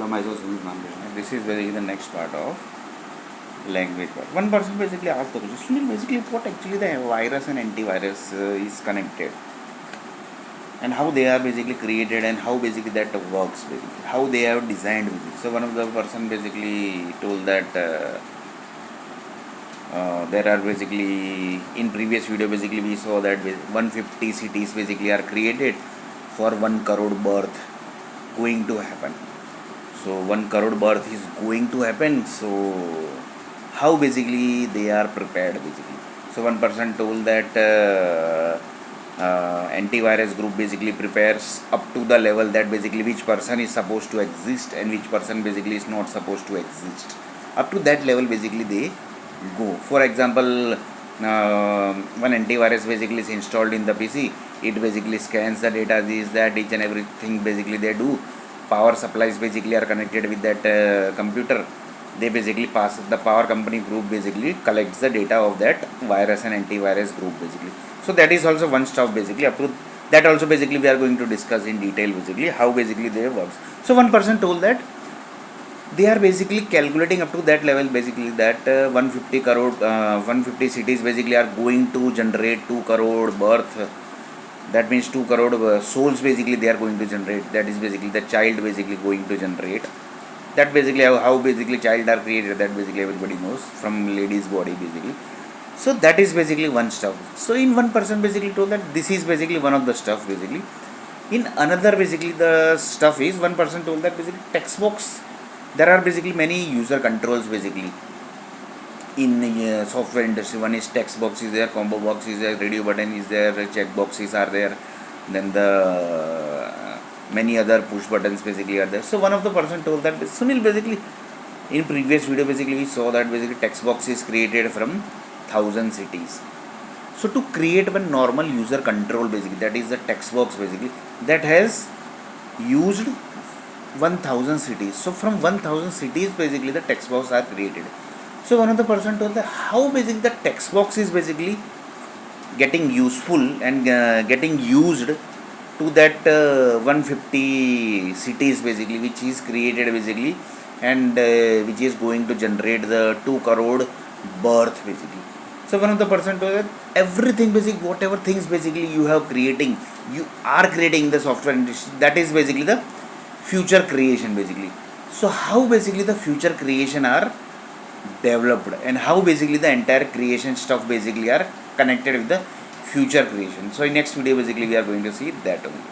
myself Sunil Mangalore. This is basically the next part of language part. One person basically asked the question, Sunil, basically what actually the virus and antivirus is connected, and how they are basically created, and how basically that works, basically how they have designed basically. So one of the person basically told that there are basically, in previous video basically we saw that 150 cities basically are created for 1 crore birth going to happen. So 1 crore birth is going to happen. So how basically they are prepared basically. So one person told that antivirus group basically prepares up to the level that basically which person is supposed to exist and which person basically is not supposed to exist. Up to that level basically they go. For example, one antivirus basically is installed in the PC. It basically scans the data, this, that, each and everything basically they do. Power supplies basically are connected with that computer. They basically pass, the power company group basically collects the data of that virus and antivirus group basically. So that is also one stuff basically. Up to that also basically we are going to discuss in detail basically how basically they works. So one person told that they are basically calculating up to that level basically that 150 crore 150 cities basically are going to generate 2 crore birth. That means 2 crore souls basically they are going to generate. That is basically the child basically going to generate. That basically how basically child are created, that basically everybody knows from lady's body basically. So that is basically one stuff. So in one person basically told that this is basically one of the stuff basically. In another basically the stuff is, one person told that basically text box, there are basically many user controls basically in software industry. One is text box is there, combo box is there, radio button is there, check boxes are there, then the many other push buttons basically are there. So one of the person told that Sunil, basically in previous video basically we saw that basically text box is created from 1000 cities. So to create one normal user control basically, that is the text box basically, that has used 1000 cities. So from 1000 cities basically the text box are created. So one of the person told that how basically the text box is basically getting useful and getting used to that 150 cities basically which is created basically, and which is going to generate the 2 crore birth basically. So one of the person told that everything basically, whatever things basically you are creating in the software industry, that is basically the future creation basically. So how basically the future creation are developed, and how basically the entire creation stuff basically are connected with the future creation. So in next video basically we are going to see that only.